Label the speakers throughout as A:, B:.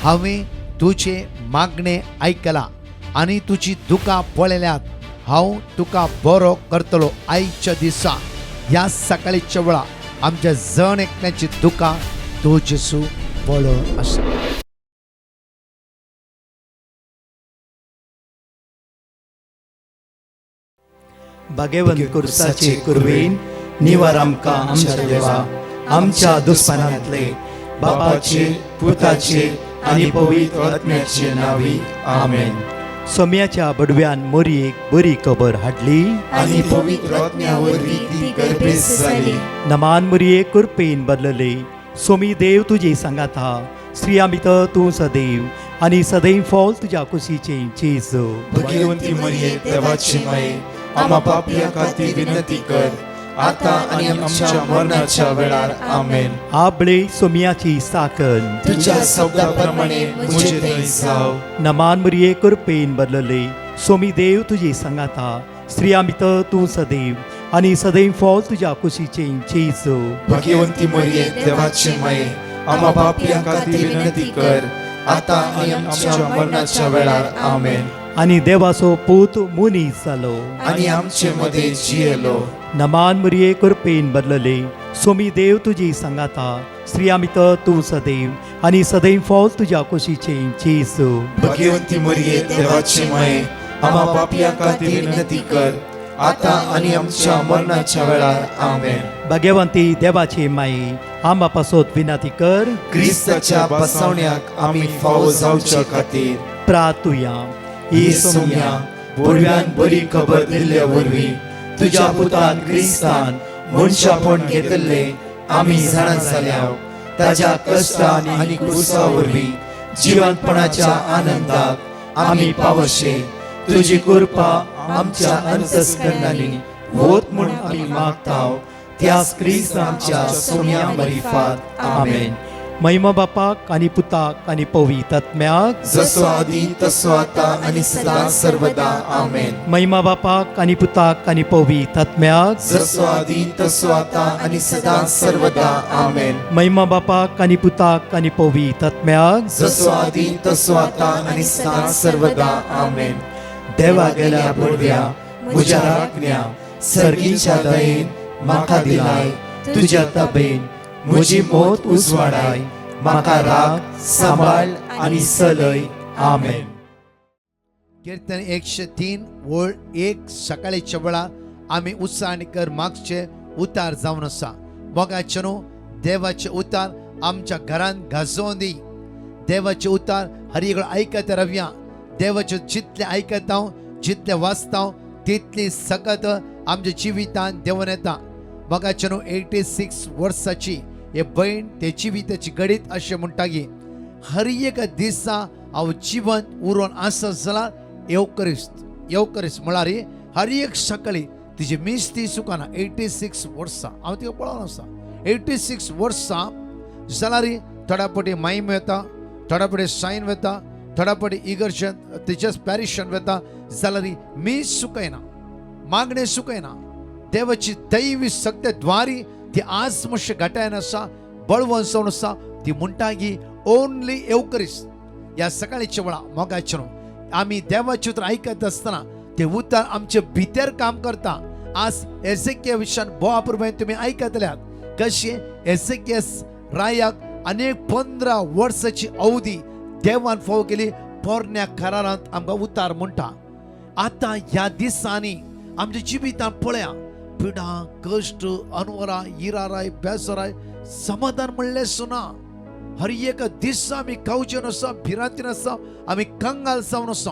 A: हांवें तुझे मागणे ऐकला आनी तुजी दुकां पळयल्यात. हांव तुका बरो करतलो. आयच्या दिसा ह्या सकाळीच्या वेळा आमच्या जण एकल्याची दुकां तूं जेसू पळोवन आसा.
B: भाग्यवंत कुर्साचे कुरवेन निवार आमकां आमच्या देवा, आमच्या दुस्मनांतले बापाचे, पुताचे आनी पवित्र आत्म्याचे नावी. आमेन. सोम्याच्या बडव्यान मोरयेक बरी खबर हाडली
C: आनी पवित्र आत्म्या वरवीं ती गर्भेस जाली.
B: नमान मोरयेक कुरपेन बदलले. सोमी देव तुजे सांगात हा. स्त्रियां भितर तूं सदैव आनी सदैव फॉल तुज्या कुशीचे जेजू.
C: भगवंती मरिये देवाची माये, आम्हा पापियां खातीर विनंती कर, आता आनी आमच्या मरणाच्या वेळार. आमेन.
B: आबळे सोम्याची साकन
C: तुझ्या शब्दाप्रमाणे मुझे थंय जाव.
B: नमान मोरये कुरपेन बदलले. सोमी देव तुजे सांगात हा. स्त्रियां भितर तूं सदैव आनी सदैव फॉल तुज्या कुशीचे जेजू.
C: भगवंती मरिये देवाची माये, आम्हा पापियां खातीर विनंती कर, आता आनी आमच्या मरणाच्या वेळार. आमेन.
B: आनी देवाचो पूत मुनीस जालो.
C: आनी आमचे मध्ये जियेलो.
B: नमान मोरये कुरपेन बदलले. सोमी देव तुजी सांगात हा. स्त्रियां भितर तूं सदैव आनी सदैव फॉल तुज्या कुशीचे जेजू.
C: भगवंती मरिये देवाची माये, आम्हा पापियां खातीर विनंती कर, आता आनी आमच्या मरणाच्या वेळार. आमेन.
B: भाग्यवंती देवाचे माये, आंबा पासोत विनंती कर.
C: क्रिस्ताच्या बसवण्याक आमी फावो जावच्या खातीर
B: प्रार्थुया.
C: ही सोम्या बडव्यान बरी खबर दिल्ल्या वरवीं तुज्या पुतान क्रिस्तान मनशापण घेतले आमी जाणा जाल्या. ताज्या कश्टान आनी क्रुसा वरवीं जिवंतपणाच्या आनंदाक आमी पावशे. तुजी कृपा आमच्या अंतस्करणांनी वोत म्हूण आमी मागताव. त्याच क्रिस्तांच्या सोम्या मरिफात. आमेन.
B: महिमा बापाक आनी पुताक आनी पवित्र आत्म्याक.
C: जसो आदी तसो आता आनी सदां सर्वदा. आमेन.
B: महिमा बापाक आनी पुताक आनी पवित्र आत्म्याक.
C: जसो आदी तसो आता आनी सदां सर्वदा. आमेन.
B: महिमा बापाक आनी पुताक आनी पवित्र आत्म्याक.
C: जसो आदी तसो आता आनी सदां सर्वदा. आमेन. देवा गेल्या बडव्या म्हज्या राखण्या, सर्गीच्या दयेन म्हाका दिलाय. तुज्या तबेन म्हजी मोत उजवाडाय. म्हाका राख, सांबाळ आनी चलय. आमेन.
A: कीर्तन 103 वळ 1 सकाळीच्या वेळा आमी उत्साहाने कर मागचे उतार जावन आसा. मोगाचे न्हू, देवाचे उतार आमच्या घरांत गाजोवन दी. देवाचे उतार हर एक आयकत रावया. देवाचे जितले आयकत हांव, जितले वाचता हांव, तितली सकत आमच्या जिवितांत देवून येता. मोगाचे न्हू, 86 वर्साची हे बहीण ते जिविताची गडीत अशें म्हणटागी, हर एक दिसा हांव जिवंत उरोन आसत जाल्यार येवकरीस्त म्हळ्यार हर एक सकाळी तिची मिस्ती सुकाना. 86 वर्सां हांव तिका पळोवन आसा. 86 वर्सां जाल्यार थोड्या पटी मायम वता, थोड्या पटी सायन वता, थोड्या पटी इगर्जन तिच्याच पॅरिशन वता, जाल्यार मीस सुकयना, मागणें सुकयना. देवाची दैवी सत्य द्वारी ती आज मातशें घटायन आसा, बळवून जावन आसा. ती म्हणटागी ओन्ली येवकरीस्त. ह्या सकाळीच्या वेळा मोगाचे न्हू, आमी देवाचें उतर आयकत आसतना ते उतर आमचे भितर काम करता. आज एसेकिया विशयान बोवापुरमें तुमी आयकतल्यात कशी एसेकियास रायाक अनेक 15 वर्साची अवधी देवान फावो केली. पोरण्या करारांत आमकां उतार म्हणटा. आतां ह्या दिसांनी आमच्या जिवितांत पळया, पिडा, कश्ट, अनवरा, इराराय, बेसराय, समाधान म्हणलें सुना. हर एक दिसा आमी कावचेन आसा, भिरांतीन आसा, आमी कंगाल जावन आसा.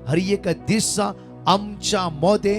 A: हर एक दिसा आमच्या मोदे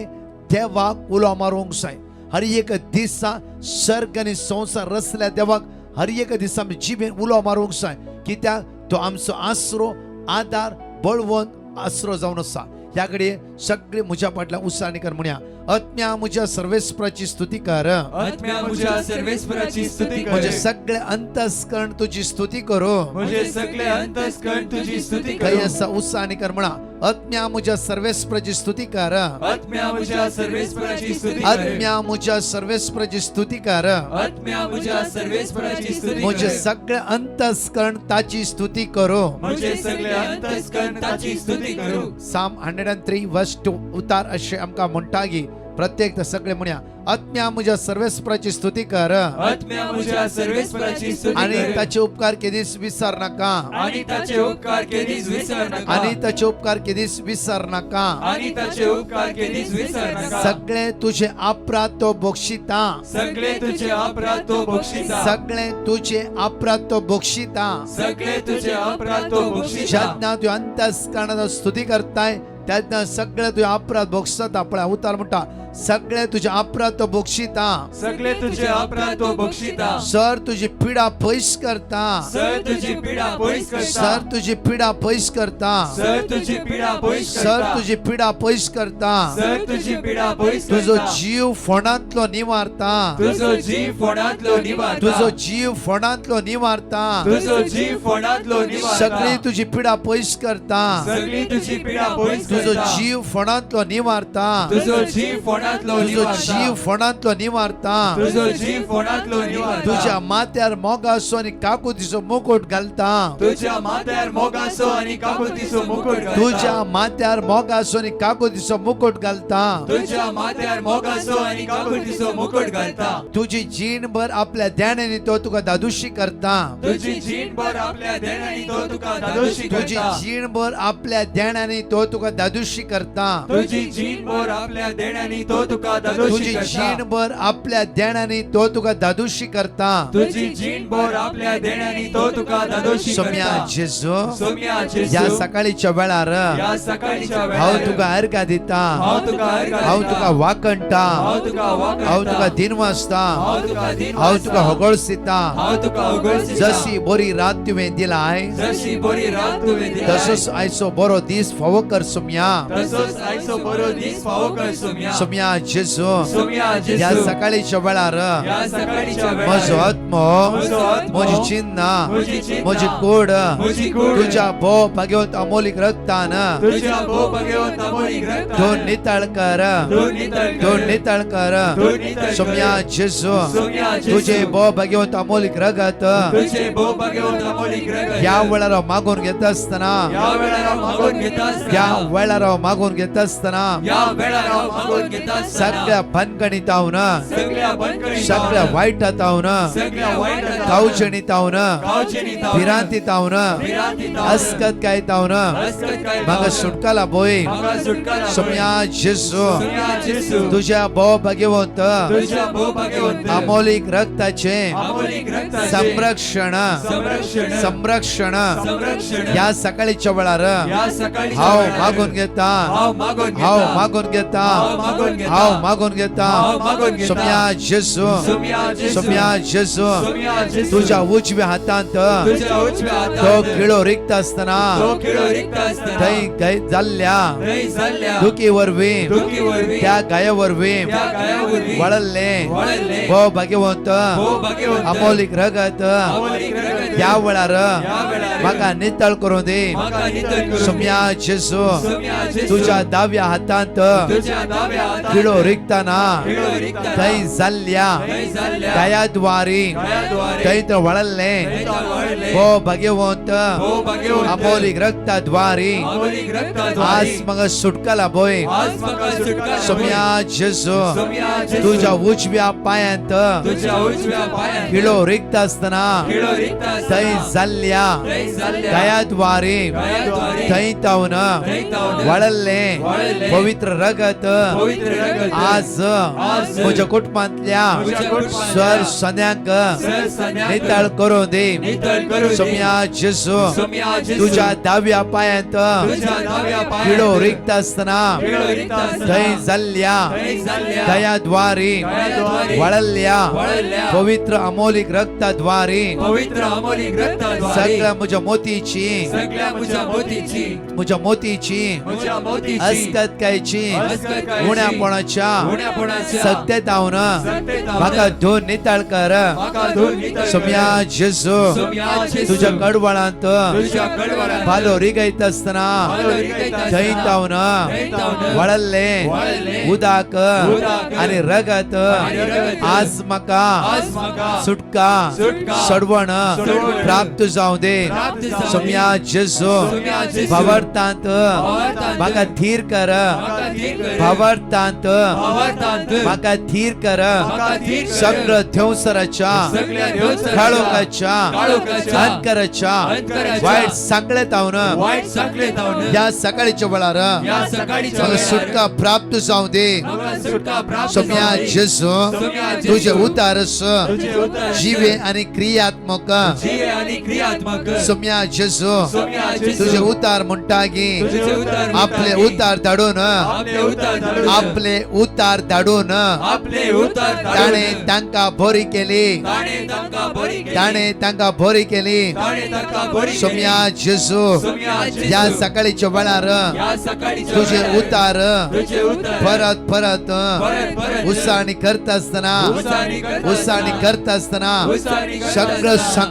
A: देवाक उलो मारूंक जाय. हर एक दिसा सर्ग आनी संवसार रचल्या देवाक हर एक दिसा आमी जिबेन उलो मारूंक जाय. कित्याक तो आमचो आसरो, आदार, बळवंत आसरो जावन आसा. ह्या घडये सगळे म्हज्या फाटल्यान उत्साहाने कर म्हणया. आत्म्या मुझ्या सर्वेस्पराची स्तुती कर.
C: आत्म्या मुझ्या सर्वेस्पराची स्तुती कर.
A: म्हणजे सगळे अंतस्करण तुझी स्तुती करो.
C: म्हणजे सगळे अंतस्करण तुझी स्तुती
A: काही
C: करू.
A: असा उत्साहाने कर म्हणा. आत्म्या मुझ्या सर्वेस्पराची स्तुती कर.
C: आत्म्या मुझ्या सर्वेस्पराची स्तुती कर.
A: आत्म्या मुझ्या सर्वेस्पराची स्तुती कर.
C: आत्म्या मुझ्या सर्वेस्पराची स्तुती
A: म्हणजे
C: कर.
A: सगळे अंतस्करण ताची स्तुती करो.
C: म्हणजे सगळे अंतस्करण ताची स्तुती करू.
A: साम 103 वर्स 2 उतार असे आमका म्हणटा की प्रत्येक सगळे म्हणया आत्म्या मुझ्या सर्वेस्पराची स्तुती कर.
C: आत्म्या मुझ्या सर्वेस्पराची स्तुती
A: आणि
C: कर.
A: त्याचे उपकार कधीच विसर नका.
C: आणि त्याचे उपकार कधीच विसर नका.
A: आणि त्याचे उपकार कधीच विसर नका.
C: आणि त्याचे उपकार कधीच विसर नका.
A: सगळे तुझे अपराध तो बक्षिता.
C: सगळे तुझे अपराध तो बक्षिता.
A: सगळे तुझे अपराध तो बक्षिता.
C: सगळे तुझे अपराध तो बक्षिता.
A: ज्यांना तू अंतस्करणात स्तुती करताय त्यांना सगळे तुझे अपराध बक्षतात. आपला उतार म्हणता सगळे तुझे अपराध तो बक्षिता.
C: सगळे तुझे अपराध तो बक्षिता.
A: सर तुझी पीडा पैस करता.
C: सर तुझी पीडा पैस करता.
A: सर तुझी पीडा पैस करता.
C: सर तुझी पीडा पैस करता.
A: सर तुझी पीडा पैस करता.
C: सर तुझी पीडा पैस करता.
A: तुझो जीव फोंडांतलो निवारता.
C: तुझो जीव फोडांतलो निवारता.
A: तुझो जीव फोंडांतलो निवारता.
C: तुझो जीव फोडांतलो निवारता.
A: सगळी तुझी पीडा पैस करता.
C: सगळी तुझी पीडा पैस
A: तुझो
C: करता.
A: जीव फोंडांतलो निवारता.
C: तुझो जीव फोडांतलो
A: तुझो
C: निवारता.
A: जीव फोंडांतलो निवारता.
C: तुझो जीव फोडांतलो निवारता.
A: तुझ्या माथ्यार मोगासो आणि काकुतीचो मुकुट घालता.
C: तुझ्या माथ्यार मोगासो आणि काकुतीचो मुकुट घालता.
A: तुझ्या माथ्यार मोगासो आणि काकुतीचो मुकुट घालता.
C: तुझ्या माथ्यार मोगासो आणि काकुतीचो मुकुट घालता.
A: तुझी जीणभर आपल्या ध्यानाने तो तुका दादुशी करता.
C: तुझी जीणभर आपल्या ध्यानाने तो तुका दादोशी
A: तुझी
C: करता.
A: जीणभर आपल्या ध्यानाने तो तुका दादुशी करता.
C: तुझी जीणभर आपल्या ध्यानाने तो तुका दादोशी
A: तुझी
C: करता.
A: जीणभर आपल्या ध्यानाने तो तुका दादुशी करता.
C: तुझी जीणभर आपल्या ध्यानाने तो तुका दादोशी
A: सोम्या
C: करता.
A: जेजू
C: सोम्या
A: या
C: जेजू
A: सकाळीच्या वेळार
C: या सकाळच्या
A: हांव
C: वेळार
A: तुका अर्घा दिता.
C: हांव तुका अर्घ
A: हांव
C: दिता.
A: तुका वाकणटा.
C: हांव तुका वाकणटा.
A: हांव तुका दिनवासता.
C: हांव तुका दिन
A: हांव
C: वाजता.
A: तुका होगळसिता.
C: हांव तुका उगडसिता.
A: जशी बरी रात तुवें दिलाय
C: जशी बरी रात तुवें दिलाय.
A: तसोच आयचो बरो दीस फावो कर सोम्या.
C: तसोच आयचो बरो दीस फावो कर सोम्या.
A: सोम्या जेजू
C: सोम्या
A: या
C: जेजू
A: सकाळीच्या वेळार
C: या सकाळच्या वेळार
A: म्हजो आत्मो
C: म्हजो आत्मो
A: म्हजी चिन्ह
C: म्हजी चिन्ह
A: म्हजी कूड
C: म्हजी कूड
A: तुझ्या भोव भाग्यवंत अमोलिक रक्तान
C: तुझ्या भोव भगवंत अमोलिक रक्तान
A: धुवून नितळ कर.
C: धुवून नितळ कर.
A: धुवून नितळ कर.
C: धुवून नितळ कर.
A: सोम्या जेजू
C: सोम्या जेजू
A: तुझे भोव भाग्यवंत अमोलिक रगत
C: तुझे भोव भगवंत अमोलिक रगत
A: या वेळार मागून घेत असताना
C: या वेळार मागून घेता
A: या
C: असताना
A: वेळार मागून घेत असताना
C: या वेळार मागून घेता असताना
A: सगळ्या भनगणितावन
C: सगळ्या बनकरी
A: सगळ्या वाईटातावन
C: सगळ्या वाईट
A: कावचणीतावन
C: कावचेनी
A: भिरांतीतावन अस्कत कायतावन म्हाका सुटकाला बोय.
C: म्हाका सुटकारा
A: सोम्या जेजू
C: सोम्या जेजू
A: तुझ्या भोव भाग्यवंत
C: तुझ्या भोव भगवंत
A: अमोलिक रक्ताचे
C: अमोलिक रक्ताचे
A: संरक्षण
C: संरक्षण
A: संरक्षण
C: संरक्षण
A: या सकाळीच्या वेळार
C: या सकाळी
A: हांव मागून घेता.
C: हाव मागून घेता.
A: हांव मागून घेता.
C: हाव मागून घेता.
A: हांव मागून घेता.
C: हाव मागून घेता.
A: सोम्या जेजू
C: सोम्या जेजू
A: सोम्या जेजू
C: सोम्या जेजू
A: तुझ्या उजव्या हातांत
C: तुझ्या उजव्या
A: तो
C: हातांत
A: किडो रिक्त असताना
C: तो किडो रिक्त असताना
A: थंय गाय जाल्ल्या
C: थंय जाल्ल्या
A: दुखी वरवी
C: दुखी वरवी
A: त्या गाया वरवी
C: त्या गायावरवी
A: वळल्ले
C: वळल्ले
A: भोव भाग्यवंत
C: भोव भगवंत
A: अमोलिक रगत
C: अमोलिक रगत
A: या वेळार
C: वेळार
A: म्हाका नितळ करून दे.
C: म्हाका नितळ करून
A: सोम्या जेजू
C: सोम्या जेजू
A: तुझ्या दाव्या हातांत
C: तुझ्या दाव्या हातांत
A: किडो रिक्ताना
C: किडो रिक्ताना
A: थंय जाल्ल्या
C: थंय जाल्ल्या
A: गायाद्वारी
C: गायाद्वारे
A: थंय तो वळल्ले
C: थंय तो वळल्ले
A: भोव भाग्यवंत
C: भोव भगवंत
A: अमोलिक रक्ताद्वारी
C: अमोलिक रक्ताद्वारे
A: आज म्हाका सुटकाला बोय.
C: आज म्हाका सुटका
A: सोम्या जेजू
C: सोम्या जेजू
A: तुझ्या उजव्या पायांत
C: तुझ्या उजव्या पायात
A: किडो रिक्त असताना
C: किडो रिक्त असताना
A: थंय जाल्ल्या
C: थंय जाल्ल्या
A: गायाद्वारी
C: गायाद्वारे
A: थंय तावन
C: थंय तावन
A: वळल्ले
C: वळल्ले
A: पवित्र रगत
C: पवित्र रगत
A: आज
C: आज
A: म्हज्या कुटुंबांतल्या
C: म्हज्या कुटुंबांतल्या
A: सर सन्यांक
C: सन्यांक
A: नितळ करून दे.
C: नितळ करून दे.
A: सोम्या जेजू
C: सोम्या जेजू
A: तुझ्या दाव्या पायांत
C: तुझ्या दाव्या पायात
A: किडो रिक्त असताना
C: किडो रिक्त असताना
A: थंय जाल्ल्या
C: थंय जाल्ल्या
A: दयाद्वारी
C: गायाद्वारे
A: वळल्ल्या
C: वळल्ल्या
A: पवित्र अमोलिक रक्ताद्वारी
C: पवित्र अमोलिक रक्ताद्वारे
A: सगळ्या म्हज्या मोतीची
C: सगळ्या म्हज्या मोतीची
A: म्हज्या मोतीची
C: म्हज्या मोतीची
A: अस्कत कायची
C: अस्कत कायची
A: उण्या उण्यापणाच्या
C: उण्यापणाच्या
A: सत्यतावन
C: सत्यतावन
A: म्हाका धुवन नितळ कर
C: म्हाका धुवन नितळ कर.
A: सोम्या जेजू
C: सोम्या जेजू
A: तुझ्या कडवळांत
C: तुझ्या कडवळांत
A: पालो रिगयत असतना
C: पालो रिगयत असतना
A: थंयतावन
C: थंयतावन
A: वळल्ले
C: वळल्ले
A: उदाक
C: उदाक
A: आणि रगत
C: आणि रगत
A: आज म्हाका
C: आज म्हाका
A: सुटका
C: सुटका
A: सडवण
C: सडवण
A: प्राप्त जावं दे
C: प्राप्त जावं दे.
A: सोम्या जेजू
C: सोम्या जेजू
A: भावार्थांत
C: भावार्थांत
A: म्हाका थीर कर
C: म्हाका धीर कर.
A: भावार्थांत
C: भावार्थांत
A: म्हाका थीर कर
C: म्हाका धीर कर.
A: सगळं देवसराच्या
C: सगळ्या देवसराच्या
A: काळोखाच्या
C: काळोखाच्या
A: अंतराच्या
C: अंतराच्या
A: वाईट सांगलेतावन
C: वाईट संकलेतावन
A: या सकाळीच्या वेळार
C: या सकाळीच्या
A: मला
C: वेळार
A: सुटका प्राप्त जावं दे
C: म्हाका सुटका प्राप्त
A: सोम्या
C: जावं दे.
A: जेजू
C: सोम्या जेजू
A: तुझे उतारस
C: तुझे उतार
A: जीवे आणि क्रियात्मक
C: जीवे आणि क्रियात्मक
A: सोम्या जेजू
C: सोम्या जेजू
A: तुझे उतार म्हणटागी
C: तुझे उतार
A: आपले
C: म्हणटागी.
A: उतार धाडून
C: आपले उतार धाडून
A: आपले उतार धाडून
C: आपले उतार धाडून
A: ताणे तांका बरी केली
C: ताणे तांका बरी केली.
A: ताणे तांका बरी केली
C: ताणे तांका बरी केली.
A: सोम्या जेजू
C: सोम्या जेजू
A: या सकाळीच्या वेळार
C: या सकाळीच्या
A: तुझे
C: वेळार
A: उतार
C: तुझे उतार
A: परत परत
C: परत
A: उत्साहाने करत असताना
C: उत्साहाने करत
A: उत्साहाने
C: असताना
A: करत असताना
C: उत्साहाने करत
A: सगळं
C: असताना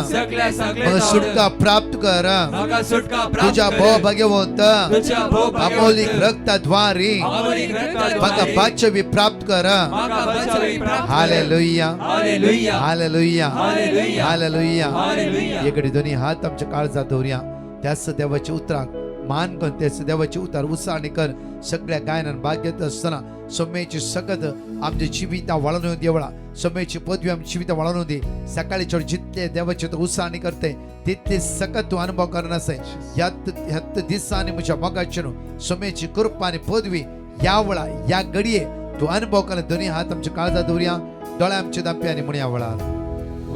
A: सगळ्यात
C: सगळ्या
A: मग सुटका प्राप्त कर
C: म्हाका सुटका प्राप्त
A: तुझ्या
C: कर.
A: भो भगवंत
C: तुझ्या भो भगवंत
A: अमोलिक रक्ताद्वारे
C: अमोलिक रक्ताद्वारे
A: म्हाका बाचवी प्राप्त कर
C: म्हाका बचावी प्राप्त कर.
A: Hallelujah
C: hallelujah
A: hallelujah
C: hallelujah.
A: Hallelujah
C: hallelujah.
A: इकडे दोन्ही हात आमच्या काळजात धरूया त्याच देवाचे उतराक मान कर त्याच देवाचे उतार उत्साहाने कर सगळ्या गायनान भाग घेत असताना सोम्याची सकत आमच्या जिविता वळून देवळा सोम्याची पदवी आमची जिविता वळून दे सकाळी चढ जितले देवाचे तो उत्साहाने करते तितले सकत तू अनुभव करणार ह्यात दिसाने म्हज्या मोगाचे सोम्याची कृपा आणि पदवी या वळा या घडये तू अनुभव कर दोन्ही हात आमच्या काळजात धरूया डोळे आमचे दाप्या आणि म्हणया वळा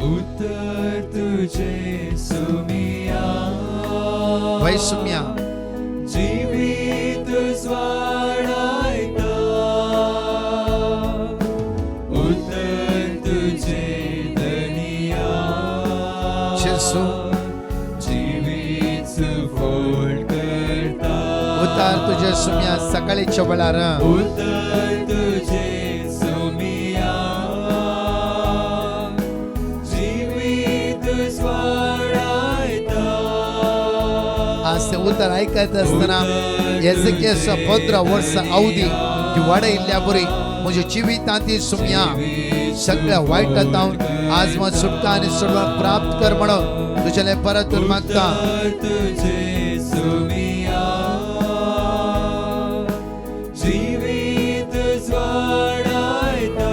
C: उत्तर तुझे सुमिया
A: वै सुम्या
C: जीवित स्वाडायता उत्तर तुझे दनिया
A: जेसू
C: जीवित सुफोड करता
A: उतार तुझे सुम्या सकाळीच्या वेळार
C: उत्तर तुझे सुमिया जीवित स्वाडायता
A: आज ते उतार ऐकत असताना एजकेस 15 वर्ष अवधी ती वाडा इल्ल्या बरी म्हज्या जिवितांती सुम्या सगळ्या वाईटांत आज मग सुटका आणि सुडवा प्राप्त कर म्हणून तुझ्याले परत मागता
C: तुझे सुमिया जीवित स्वाडायता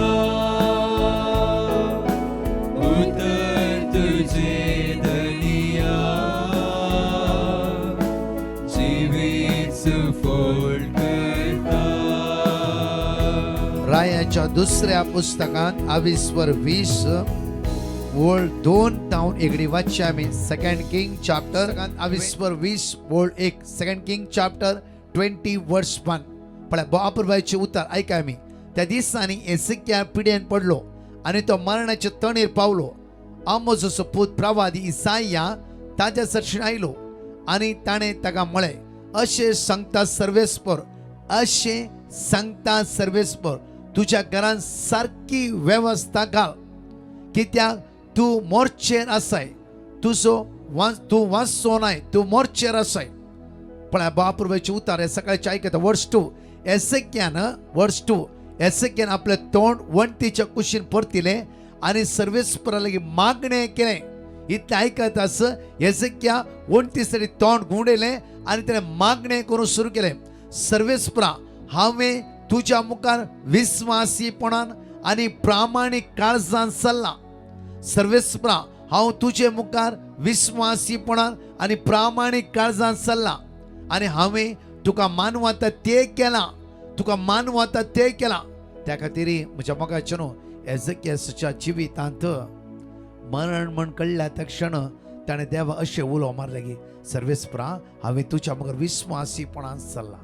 C: उत्तर तुझे दनिया जीवित सुफोड करता
A: रायाच्या दुसऱ्या पुस्तकात 22:20 वोळ 2 तावन एगडी वाचचे आम्ही second king chapter 22:20 वोळ 1 second king chapter 20:1 पण बापूरबाईचे उतार ऐका आम्ही त्या दिसांनी एसेक्या पिड्यान पडलो आणि तो मरणाचे तणेर पावलो आमोजोचो पूत प्रवादी इसाया ताज्या सरशीण आयलो आणि ताणे ताका म्हळे अशे सांगता सर्वेस्पर अशे सांगता सर्वेस्पर तुझ्या घरान सारकी व्यवस्था घाल कित्याक तू मोर्चेर आसाय तू वाचो नाय तू मोर्चेर आसाय पण बापूरबाईचे उतार हे सकाळचे ऐकता वर्स 2 एसेक्यान आपले तोंड वंटीच्या कुशीन परतिले आणि सर्वेस्परा लागी मागणे केले इतले ऐकत आस एसेक्या वंटीसाठी तोंड गुंडयले आणि त्याने मागणे करून सुरू केले सर्वेस्परा हांवें तुझ्या मुखार विस्वासीपणान आणि प्रामाणिक काळजान सल्ला सर्वेस्परा हांव तुझे मुखार विस्वासीपणान आणि प्रामाणिक काळजान सल्ला आणि हांवें तुका मानवता ते केला तुका मानवता ते केला त्या खातीर म्हज्या मोगाचे न्हू एजकेसच्या जिवितांत मरण म्हण कळल्या त्या क्षण ताणें देवा अशें उलो मारले की सर्वेस्परा हांवें तुज्या मुखार विस्वासीपणान सल्ला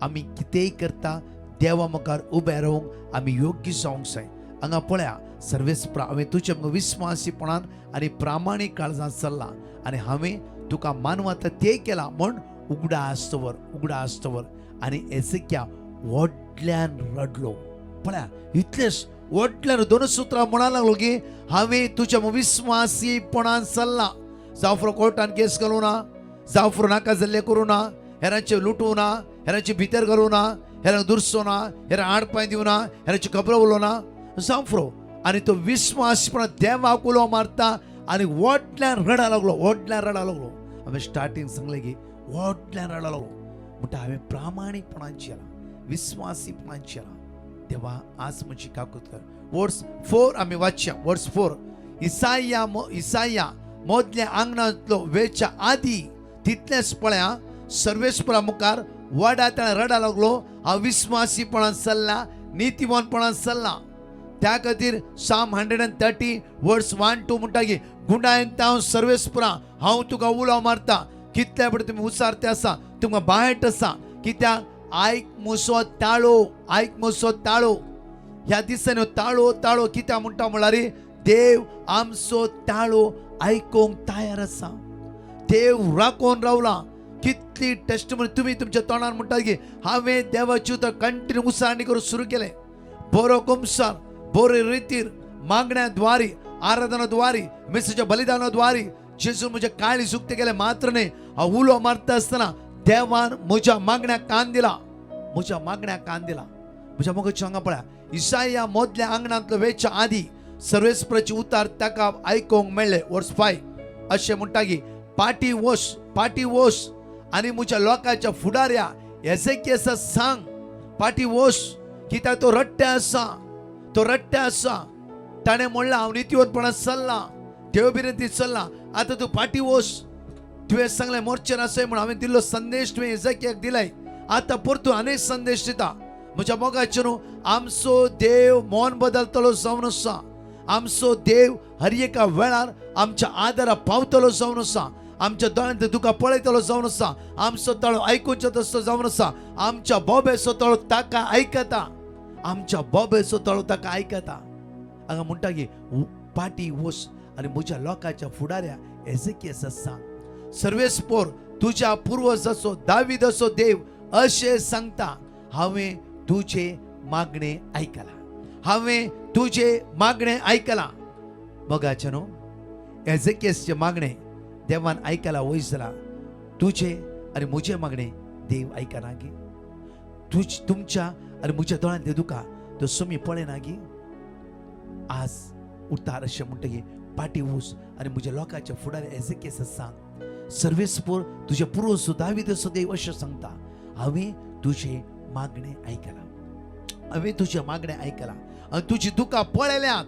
A: आमी कितेंय करता देवा मुखार उबे रावंक आमी योग्य जावंक जाय हांगा पळया सर्वेस्परा हांवें तुज्या मुखार विस्वासीपणान आनी प्रामाणीक काळजान सल्ला आनी हांवें तुका मानवता ते केला म्हण उगडा आस्तवर आणि एसेक्या व्हड व्हडल्यान रडलो. पळया इतलेच व्हडल्यान दोन सुत्रां म्हणा लागलो की हांवें तुज्या विस्वासीपणान चल्ला. जावं कोर्टान केस घालूं ना, जावं नाका जाल्ले करूं ना, हेरांचे लुटूं ना, हेरांचे भितर घालूं ना, हेरांक दुरसो ना, हेरां आडपांय दिवं ना, हेरांची खबरो उलोवं ना, जावं. आनी तो विस्वासीपणान देवाक उलो मारता आनी व्हडल्यान रडा लागलो, व्हडल्यान रडा लागलो. हांवें स्टार्टींग सांगलें की व्हडल्यान रडा लागलो. म्हणटा हांवें प्रामाणीकपणान जियेलां, विस्वासीपणान जियेलां. देवा आज म्हजी काकूत कर. वर्स 4 आमी वाचया. वर्स 4 इसाया मोदल्या आंगणांतलो वेच्या आदी तितलेंच पळया सर्वेस्परा मुखार वडाताळ रडा लागलो. हांव विस्वासीपणान चल्ला, नितीवानपणान चल्ला. त्या खातीर साम 130 वर्स 1-2 म्हणटा की गुंडायेन हांव सर्वेस्परा हांव तुका उलो मारता. कितल्या पडे तुमी उसारते आसा, तुमकां बायट आसा. कित्याक आयक म्हजो ताळो, आयक म्हजो ताळो. ह्या दिसांनी ताळो ताळो कित्याक म्हणटा म्हळ्यार देव आमचो ताळो आयकोंक तयार आसा. देव राखोन रावला. कितली टेस्टमनी तुम्ही तुमच्या तोंडार म्हणटा की हांवें देवाची उतर कंटिन्यू उसारणी करून सुरू केले. बरो कुमसार, बरे रितीर, मागण्या द्वारी, आराधना द्वारी, मेसेच्या बलिदाना द्वारी जेजू म्हजे काळी सुक्ते केले मात्र न्ही. हांव उलो मारता आसतना देवान म्हज्या मागण्याक कान दिला, म्हज्या मागण्याक कान दिला. म्हज्या मोगाची हांगा पळया इसाया मोदल्या आंगणांतलो वेच्या आदी सर्वेस्पराचे उतार ताका आयकोंक मेळ्ळे. वर्स 5 अशें म्हणटा की पाटी वोस आनी म्हज्या लोकांच्या फुडाऱ्या एजेकियासा सांग पाटी वोस. कित्याक तो रट्टे आसा, तो रट्टे आसा. ताणें म्हणला हांव नितीवतपणान चल्ला, देव बिरेंतीत चल्ला. आतां तूं पाटी वोस. तुवें सांगलें मोर्चेर आसय म्हणून हांवें दिल्लो संदेश तुवें एजेकियाक दिलाय. आतां परतून आनीक संदेश दिता. म्हज्या मोगाचे न्हू आमचो देव मोन बदलतलो जावन आसा. आमचो देव हर एका वेळार आमच्या आदारा पावतलो जावन आसा. आमच्या दोळ्यांत दुकां पळयतलो जावन आसा. आमचो तळो आयकुचो तसो जावन आसा. आमच्या बोबेचो तळो ताका आयकता. आमच्या बोबेचो तळो ताका आयकता. हांगा म्हणटा की पाटी वोस आनी म्हज्या लोकांच्या फुडाऱ्या एजेकियासा सांग सर्वेस्पोर तुज्या पुर्वजाचो दाविदाचो देव अशें सांगता हांवें तुजे मागणे आयकला. हांवें तुजे मागणे आयकला. बघाचे न्हू एजेकियासचे मागणे देवान आयकला. वयस जाला तुजे आनी म्हजे मागणे देव आयकना गी. तुमच्या आनी म्हज्या दोळ्यांत दुकां तो सुमी पळयना गी. आज उतार अशें म्हणटा की पाटी वोस आनी म्हज्या लोकांच्या फुडाऱ्या एजेकियासा सांग सर्वेस्पोर तुजे पुर्वजो दाविदाचो देव अशें सांगता हांवें तुजे मागणे आयकला. हांवें तुजे मागणे आयकला आनी तुजी दुकां पळयल्यात.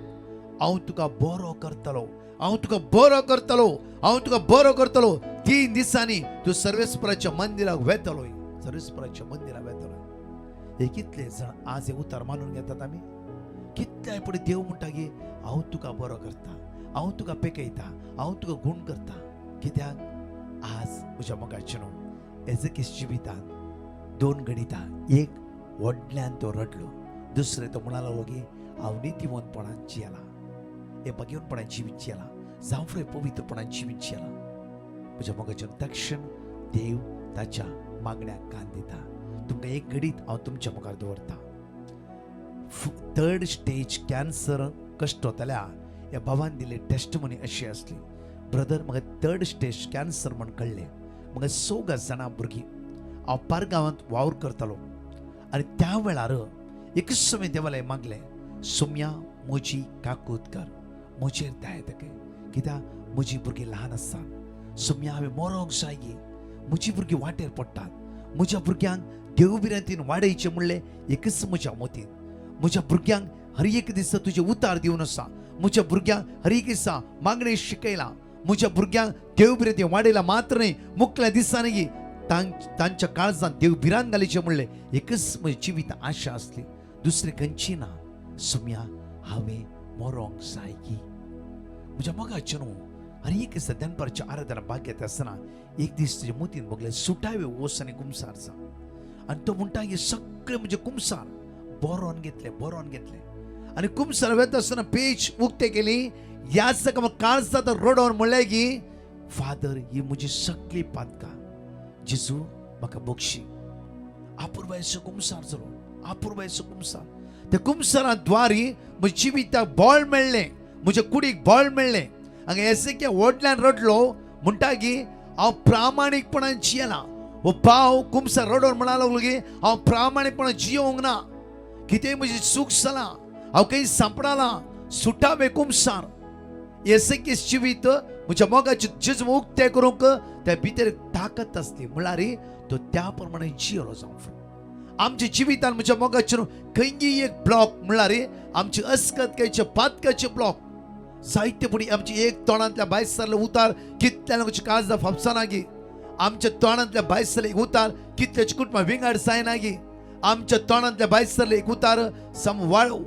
A: हांव तुका बरो करतलो, हांव तुका बरो करतलो, हांव तुका बरो करतलो. 3 दिसांनी तूं सर्वेस्पराच्या मंदिराक वेतलोय, सर्वेस्पराच्या मंदिराक वेतलोय. हे कितले जण आज हे उतार मानून घेतात आमी. कितल्याय पुढे देव म्हणटा की हांव तुका बरो करता, हांव तुका पेकयता, हांव तुका गुण करता. कित्याक आज म्हज्या मोगाचे न्हू एजेकियास जिवितांत 2 गणितां. एक व्हडल्यान तो रडलो, दुसरें तो म्हणा लागलो की हांव नितीवंतपणान जियेला, हे बगेवनपणान जिवीत जियेला, जावं फुडें पवित्रपणान जिवीत जियेला. म्हज्या मोगाचे तक्षण देव ताच्या मागण्याक कान दिता. तुमकां एक घडीत हांव तुमच्या मुखार दवरता. 3rd स्टेज कॅन्सर कश्ट वताल्या ह्या भावान दिले टेस्टमनी अशी असली. ब्रदर म्हाका 3rd स्टेज कॅन्सर म्हण कळ्ळें. म्हाका 6 जाणां भुरगीं. हांव पारगांवांत वावर करतालो आनी त्या वेळार एक समय देवालय मागलें सुम्या म्हजी काकूत कर, म्हजेर दया दाखय. कित्याक म्हजी भुरगीं ल्हान आसात. सुम्या हांवें मरोंक जाय गे. म्हजी भुरगीं वाटेर पडटात. म्हज्या भुरग्यांक देवबिरांतीन वाडयचें म्हणलें एकच म्हज्या मोतीन. म्हज्या भुरग्यांक हर एक दिसा तुजे उतार दिवन आसा. म्हज्या भुरग्यांक हर एक दिसा मागणे शिकयला. म्हज्या भुरग्यांक देवबिरांतीन वाडयला मात्र न्ही मुखल्या दिसांनी तांच्या काळजांत देवबिरांत घालीचें म्हणलें एकच म्हजी जिवीत आशा आसली. दुसरी खंयची ना. सुम्या हांवें मरोंक जाय गी. म्हज्या मोगाचे न्हू हर एक दिसा दनपारच्या आराधना भाग घेता आसतना एक दीस तुजे मोतीन बगलें सुटावे ओस आनी कुमसार जा. आनी तो म्हणटा की सगळे म्हजे कुमसार बरोवन घेतले आनी कुमसार वेता आसतना पेज उक्ते केली. ह्याच ताका म्हाका काळजांत रडोवन म्हणलें की फादर ही म्हजी सगळी पातकां जेजू म्हाका बक्षी. आपुरबायचो कुमसार जालो, अपूर्वायचं कुमसार. त्या कुमसाराद्वारे म्हज्या जिविताक बळ मेळ्ळें, म्हज्या कुडीक बळ मेळ्ळें. हांगा एसेकिया व्हडल्यान रडलो म्हणटागी हांव प्रामाणीकपणान जियेला. हो भाव कुमसार रडोन म्हणा लागलो की हांव प्रामाणीकपणान जियोंक ना, कितेंय म्हजी चूक जाला, हांव खंय सांपडालां, सुटावे कुमसार. एसेकियास जिवीत म्हज्या मोगाचे जिजम उक्ते करूंक त्या भितर ताकद आसली, म्हळ्यार तो त्या प्रमाणे जियलो जावं. आमच्या जिवितान म्हज्या मोगाचेर खंयी एक ब्लॉक म्हळ्यार आमचे अस्कतकायेचे पातकाचे ब्लॉक जायते फुडें आमचे एक तोंडांतल्या भायर सरले उतार कितल्या लोकांची काळजां फापसाना गी. आमच्या तोंडांतल्या भायर सरले एक उतार कितल्याची कुटुंबां विंगड जायना गी. आमच्या तोंडांतल्या भायर सरले एक उतार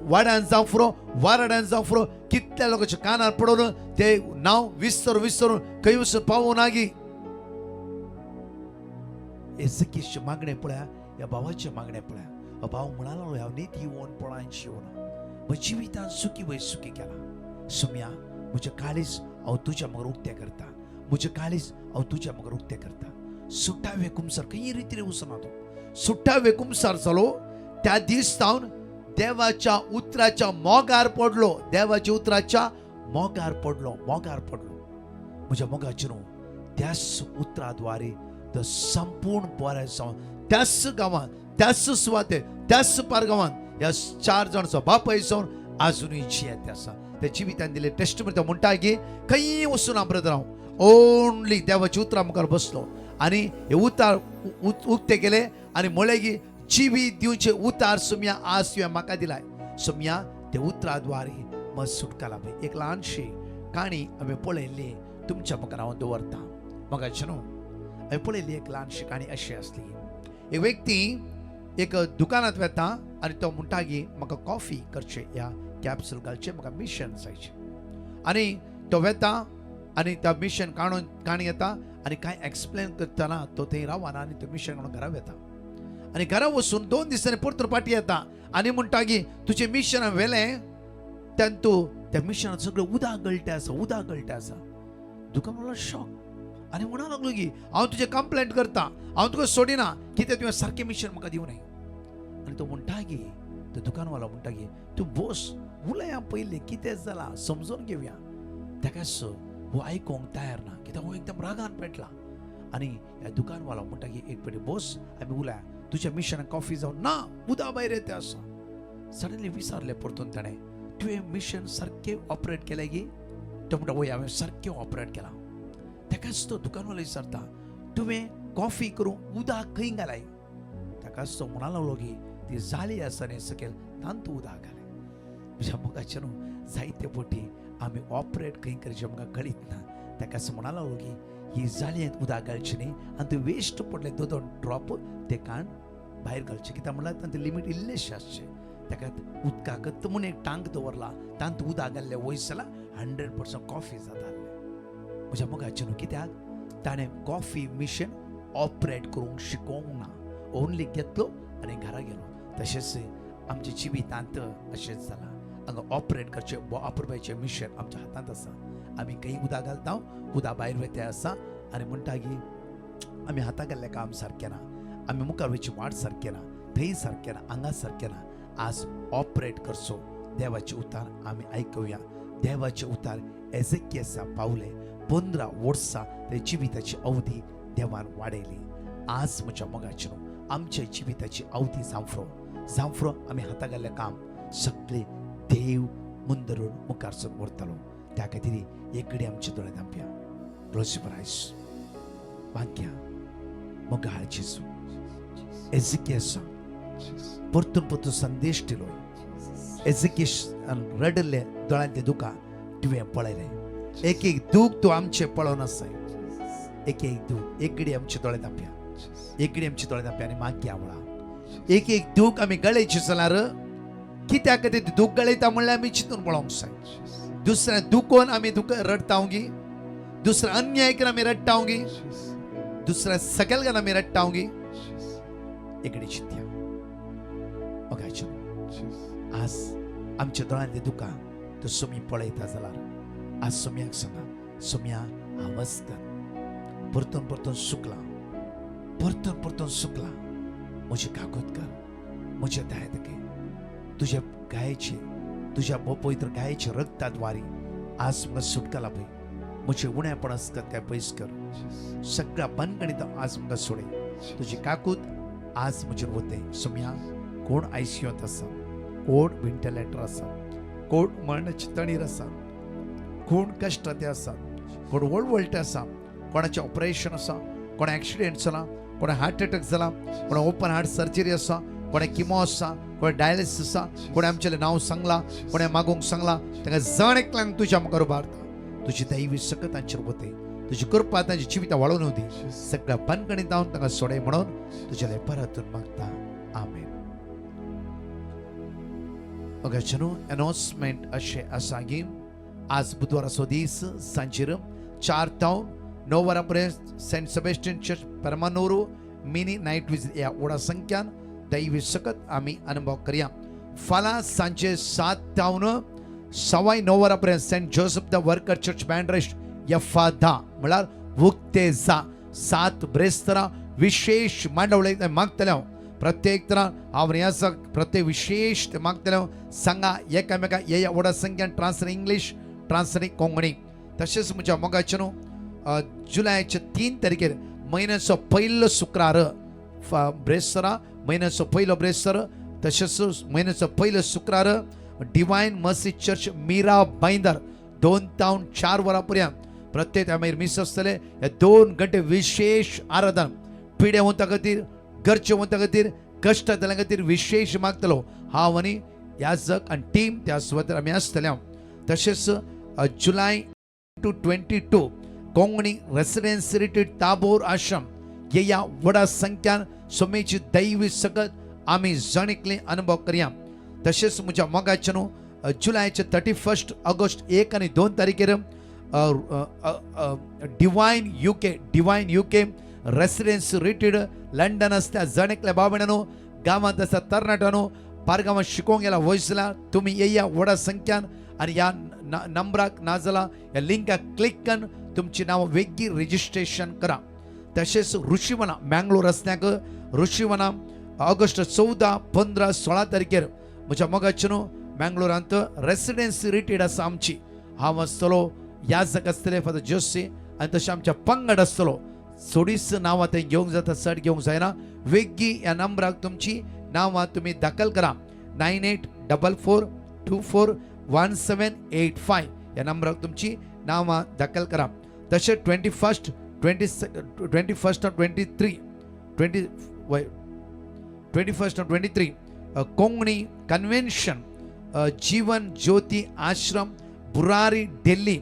A: वाड्यान जावं फुरो, वाराड्यान जावं फुरो, कितल्या लोकांच्या कानार पडून ते नांव विसरून खंय वचून पावूं ना गी. एसेकियाची मागणें पळया, ह्या भावाचे मागणें पळया. भाव म्हणालो हांव नीती वोनपणान जिवना, म्हज्या जिवितान सुखी वय सुखी केला. सुम्या म्हजें काळीज हांव तुज्या मगर उक्तें करता, म्हजें काळीज हांव तुज्या मगर उक्तें करता. सुट्टावे कुमसार खंय रितीन वचना तो. सुट्टावे कुमसार जालो त्या दीस जावन देवाच्या उतराच्या मोगार पडलो, देवाच्या उतराच्या मोगार पडलो. म्हज्या मोगाचेर त्याच उतराद्वारे तो संपूर्ण बरें जावन त्याच गांवांत, त्याच सुवातेर, त्याच पारगांवांत ह्या 4 जाणांचो बापाय जावन आजुनूय जियेते आसा. त्या जिवितान दिले टेस्टमनी तो म्हणटा की खंय वचून ना ब्रदर, हांव ओनली देवाच्या उतरा मुखार बसलो आनी हे उतार उक्ते केले आनी म्हळें की जिवीत दिवचे उतार सुम्या आज तुवें म्हाका दिलाय. सुम्या ते उतराद्वारे मग सुटका लाभली. एक ल्हानशी काणी हांवें पळयल्ली तुमच्या मुखार हांव दवरता. मोगाचें न्हू, हांवें पळयल्ली एक ल्हानशी काणी अशी आसली. एक व्यक्ती एक दुकानांत वेता आनी तो म्हणटा की म्हाका कॉफी करचे, ह्या कॅप्सूल घालचे, म्हाका मिशन जायचे. आनी तो वेता आनी त्या मिशन काणी येता आनी कांय एक्सप्लेन करतना तो थंय रावना आनी तो मिशन काडून घरा वेता. आनी घरा वचून 2 दिसांनी परतून फाटीं येता आनी म्हणटा की तुजें मिशन हांवें व्हेलें तेन्ना तूं त्या मिशनांत सगळें उदक गळटें आसा. दुकानवालो शॉक आनी म्हणूंक लागलो की हांव तुजें कंप्लेंट करता, हांव तुका सोडिना, कितें तुवें सारकें मिशन म्हाका दिवं न्हय. आनी तो म्हणटा की तो दुकानवालो म्हणटा की तूं बस उलया पयलीं कितें जालां समजून घेवया. ताकाच हो आयकूंक तयार ना, कित्याक हो एकदम रागान पेटला. आनी ह्या दुकानवालो म्हणटा की एक फावटी बस आमी उलया, तुज्या मिशनाक कॉफी जावन ना, उदक भायर येता आसा. सडनली विचारलें परतून ताणें, तुवें मिशन सारकें ऑपरेट केलें की? तो म्हणटा वय हांवें सारकें ऑपरेट केलां. ताकाच तो दुकानवालो विचारता, तुवें कॉफी करूंक उदक खंय घालाय? ताकाच तो म्हणा लागलो की ती जाळी आसा न्ही सकयल तांत उदक घालें. म्हज्या मोगाचेर जायते फावटी आमी ऑपरेट खंय करचें आमकां कळीत ना. ताकाच म्हणा लागलो की ही जाळयेंत उदक घालचें न्ही आनी ते वेस्ट पडले 2 ड्रॉप ते काण भायर घालचे, कित्याक म्हणल्यार तांचें लिमीट इल्लेशें आसचें. ताका उदकाक म्हूण एक टांक दवरला, तांत उदक घाल्लें वयस जाल्यार 100% कॉफी जाता. म्हज्या मोगाचें न्हू, कित्याक ताणें कॉफी मिशन ऑपरेट करूंक शिकोवंक ना, ओन्ली घेतलो आनी घरा गेलो. तशेंच आमच्या जिवितांत अशेंच जालां. हांगा ऑपरेट करचें वापरपाचें मिशन आमच्या हातांत आसा. आमी खंय उदक घालता, उदक भायर वयता आसा आनी म्हणटा की आमी हातां घाल्लें काम सारकें ना, आमी मुखार वयची वाट सारकें ना, थंय सारकें ना, हांगा सारकें ना. आज ऑपरेट करचो देवाचे उतार आमी आयकुया. देवाचे उतार एजेकियासा पावले 15 वर्सां ते जिविताची अवधी देवान वाडयली. आज म्हज्या मोगाचेर आमच्या जिविताची अवधी जावफ्रो आमी हातां घाल्लें काम सगळें देव मुंदरून मुखार सावन व्हरतलो. त्या खातीर एक घडी आमचे दोळे धांपया. क्लोज युअर आयज, भाग्या मोगाळ जेजू एजेकियासा परतून संदेश दिलो. एजेकियासान रडले दोळ्यांतलें दुकां तुवें पळयलें. एक दूख तूं आमचे पळोवन आसाय. एक दूख एक घडी आमचे दोळे धांपया, एक घडी आमचे दोळे धांपया आनी मागया वळा. एक दूख आमी गळयची जाल्यार कित्याक ते दूख गळयता म्हणल्यार आमी चिंतून पळोवंक जाय. दुसऱ्या दुखोवन आमी रडटाव गी, दुसऱ्या अन्याय करून आमी रडटाव गी, दुसऱ्या सकयल घालून आमी रडटाव गी. एक घडी चिंतया. आज आमच्या दोळ्यांतलीं दुकां तो सोमी पळयता जाल्यार आज सोम्याक सांगा, सोम्या हांव वचता, परतून सुकला, परतून सुकला, म्हजी काकूत कर, म्हज्या दायदके तुझ्या गायचे तुझ्या पवित्र गायच्या रक्ताद्वारे आज म्हाका सुटका लाभय. म्हजे उणेपण आसतात काय पयस कर. सगळ्या बनगणित आज म्हाका सोडय. तुजी काकूत आज म्हजेर वते. सोम्या कोण आयसीयूत आसा, कोण व्हेंटिलेटर आसा, कोण मरणाची तणीर आसा, कोण कश्टाते आसा, कोण वळवळटे आसा, कोणाचें ऑपरेशन आसा, कोण एक्सिडेंट जाला, कोणा हार्ट अटॅक जाला, कोणा ओपन हार्ट सर्जरी आसा, कोणा किमो आसा, कोणा डायलिसीस आसा, कोणी आमचें नांव सांगलां, कोणें मागूंक सांगलां, तांकां जण एकल्यान तुज्या मुखार उबारता. तुजी दैवी सकत तांचेर वते. तुजी कृपा तांची जिवितां वाडोवन दी. सगळ्या बनगणीत हांव तांकां सोडय म्हणून तुज्या परतून मागता. आमेन. अगचनो अनाउन्समेंट अशें आसा की आज बुधवाराचो दीस सांजेर 4 तावन 9 वरां पर्यंत सेंट सेबेस्टियन चर्च परमानोरू मिनी नायट विजीट ह्या व्हडा संख्यान दैवी सकत आमी अनुभव करया. फाल्यां सांजे 7 तावन 9:15 वरां पर्यंत saint Joseph the worker church बँड्रेस्ट F10 म्हळ्यार उक्ते जा 7 ब्रेस्तरां विशेष मांडवळे मागतले. प्रत्येक तरां हांव हें आसा प्रत्येक विशेष ते मागतले. सांगा एकामेका हे व्हडा संख्यान ट्रान्सलेट इंग्लीश ट्रान्सलेट कोंकणी. तशेंच म्हज्या मोगाचे न्हू जुलयाचे 3 तारखेर म्हयन्याचो पयलो शुक्रार ब्रेस्तरां म्हयन्याचो पयलो ब्रेस्तर. तशेंच म्हयन्याचो पयलो शुक्रार डिवायन मर्सी चर्च मीरा बांदर 2 तावन 4 वरां पर्यंत प्रत्येक आमी मिस आसतले. हे 2 घंटे विशेष आराधना पिड्या वता खातीर घरचे वता खातीर कश्टातल्या खातीर विशेष मागतलो. हांव आनी याजक आनी टीम त्या सुवातेर आमी आसतले. तशेंच जुलय 22 Konkani residency retreat Tabor ashram ह्या व्हडा संख्यान सोमेची दैवी सकत आमी जणिकले अनुभव करया. तशेंच म्हज्या मोगाचे न्हू जुलयाचे 31 ऑगस्ट 1 आनी 2 तारखेर divine UK residency retreat London आसता. जणेकल्या बाबड्यानो गांवांत आसा तरणाट्यानो पारगांवांत शिकोवंक गेला वयसला तुमी येया व्हडा संख्यान आनी ह्या नंबराक नाजाल्यार ह्या लिंकाक क्लिक करून तुमची नांव वेगळी रजिस्ट्रेशन करा. तशेंच ऋषिवना मँगलोर आसल्याक ऋषिवना ऑगस्ट 14, 15, 16 तारखेर म्हज्या मोगाचे न्हू मँगलोरांत रेसिडेन्सी रिट्रीट आसा आमची. हांव आसतलो याजक आसतले फादर जोशी आनी तशें आमच्या पंगड आसतलो. सोडीस नांवां थंय घेवंक जाता चड घेवंक जायना. वेगळी ह्या नंबराक तुमची नांवां तुमी दाखल करा. 9844241785 ह्या नंबराक तुमची नांवां दाखल करा. तशें 21 23 कोंकणी कन्वेन्शन जीवन ज्योती आश्रम बुरारी दिल्ली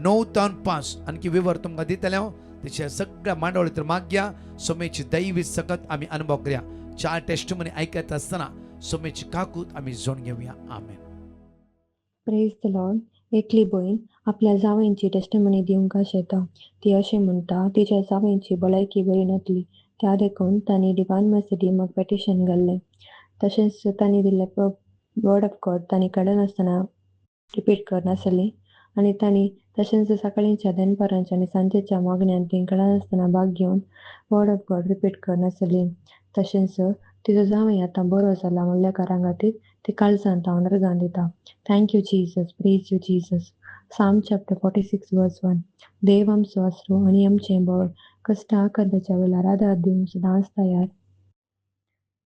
A: 9 तावन 5 आणखी विवर तुमकां दितले. तेच्या सगळ्या मांडवळी तर मागया. सोमेची दैवी सकत आमी अनुभव करया. 4 टेस्टमनी आयकत आसतना सोमेची काकूत आमी जोड घेवया. आमेन.
D: Praise the lord. एकली भयण आपल्या जावयांची टेस्टमनी दिवंक येता. ती अशें म्हणटा तिच्या जावयांची भलायकी बरी नासली. त्या देखून तांणी डिवायन मर्सी म्हाका पेटिशन घाल्लें. तशेंच तांणी दिल्ले वर्ड ऑफ गॉड तांणी काडनासतना रिपीट करनासली आनी तांणी तशेंच सकाळींच्या दनपारांच्या आनी सांजेच्या मागण्यांत ती कळनासतना भाग घेवन वर्ड ऑफ गॉड रिपीट करनासली. तशेंच तिजो जावय आतां बरो जाला म्हणल्या कारां खातीर ती काळजांत हांव नर्गां दिता. Thank you Jesus. Praise you Jesus. Psalm chapter 46 verse 1. देव आमचो आसरो आनी आमचें बळ कश्टा आकांताच्या वेळार आदार दिवंक सदांच तयार.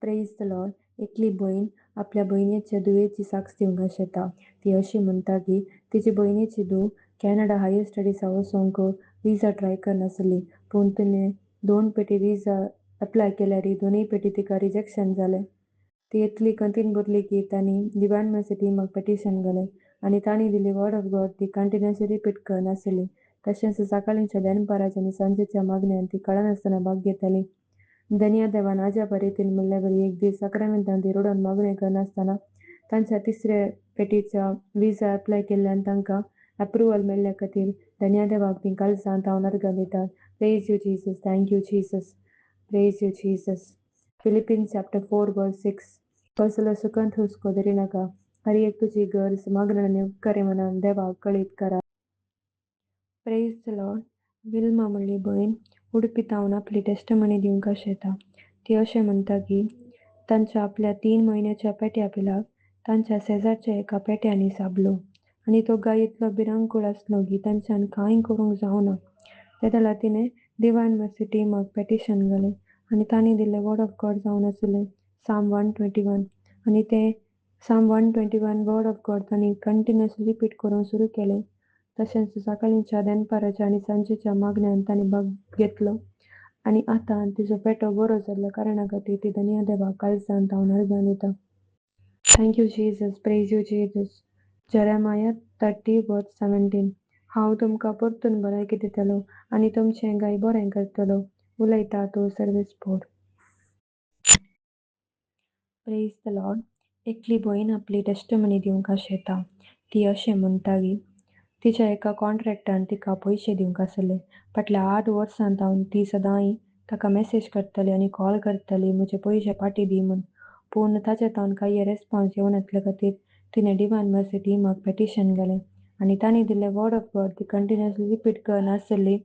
D: Praise the lord. एकली भयण आपल्या भयणीच्या दुयेची साक्ष दिवंक येता. ती अशी म्हणटा की तिची भयणीची धूव कॅनडा हायर स्टडीसा वचोंक विजा ट्राय करनासली. पूण तिणें 2 पेटी विजा अप्लाय केल्यार 2 पेटी तिका रिजेक्शन जालें. ती इतली कंतीन भरली की तांणी डिवायन मर्सी म्हाका पेटिशन घालें आनी तांणी दिली वर्ड ऑफ गॉड ती कंटिन्युअसली रिपीट करनासली. तशेंच सकाळींच्या दनपाराच्या आनी सांजेच्या मागण्यांत ती कळनासतना भाग घेताली. धन्य देवान आज्या बरयतील म्हणल्या बरी एक दीस साक्रामेंतांत ती रडोन मागणी करनासतना तांच्या 3ऱ्या पेटीच्या विजा अप्लाय केल्ल्यान तांकां अप्रुवल मेळ्ळ्या खातीर धन्य देवाक ती काळजांत हांव नर्गां दिता. Praise you Jesus. Thank you Jesus. Praise you Jesus. Philippines chapter 4 वर्स 6. कसलो सुखंत हुस्को धरी नाका. हर एक तुजी गरज मागण आनी उपकारी मनान देवाक कळीत करा. Praise the Lord. विल्मा म्हणली भयण उडपी तावन आपली टेस्टमनी दिवंक येता. ती अशें म्हणटा की तांच्या आपल्या 3 म्हयन्याच्या पेट्या पिलाक तांच्या शेजारच्या एका पेट्यांनी साबलो आणि तो गाय इतलो भिरांकूळ आसलो की तांच्यान कांय करूंक जावना. तेदला तिणें डिवायन मर्सी टीमाक पेटिशन घालें आनी तांणी दिल्लें वर्ड ऑफ गॉड जावन आसलें साम 121 आनी तें साम 121 वर्ड ऑफ गॉड तांणी कंटिन्युअसली रिपीट करून सुरू केलें. तशेंच सकाळींच्या दनपाराच्या आनी सांजेच्या मागण्यान तांणी भाग घेतलो आनी आतां तिजो पेटो बरो जाल्ल्या कारणां खातीर ती धन्य देवाक काळजांत हांव अर्गां दिता. Thank you Jesus, praise you Jesus. Jeremiah 30:17 हांव तुमकां परतून भलायकी दितलो आनी तुमचें गाय बरें करतलो. उलयता तूं सर्वेस्पोर. Praise the lord. एकली भयण आपली टेस्टमनी दिवंक आशेता. ती अशें म्हणटा की तिच्या एका कॉन्ट्रॅक्टान तिका पयशे दिवंक आसले. फाटल्या 8 वर्सांतावन ती सदांच ताका मॅसेज करताली आनी कॉल करताली म्हजे पयशे फाटीं दी म्हूण. पूण ताचेतावन कांय रेस्पॉन्स येवं नासले खातीर तिणें डिवायन मर्सी टीमाक पेटिशन घालें आनी तांणी दिल्लें वर्ड ऑफ गॉड ती कंटिन्युअसली रिपीट करनासली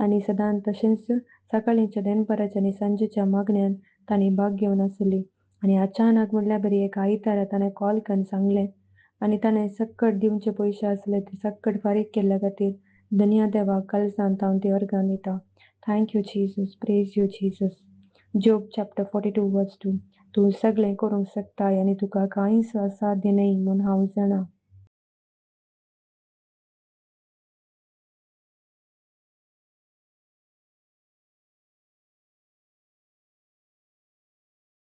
D: आनी सदांच तशेंच सकाळींच्या दनपाराच्या आनी सांजेच्या मागण्यान तांणी भाग घेवन आसली. आनी अचानक म्हणल्यार बरी एका आयतारा ताणें कॉल करून सांगलें आनी ताणें सक्कट दिवचे पयशे आसले ते सक्कट फारीक केल्ल्या खातीर धन्य देवाक काळजांत हांव ती अर्गां दिता. Thank you Jesus, praise you Jesus. Job chapter 42:2 तूं सगळें करूंक शकताय आनी तुका कांयच असाध्य न्हय म्हूण हांव जाणा.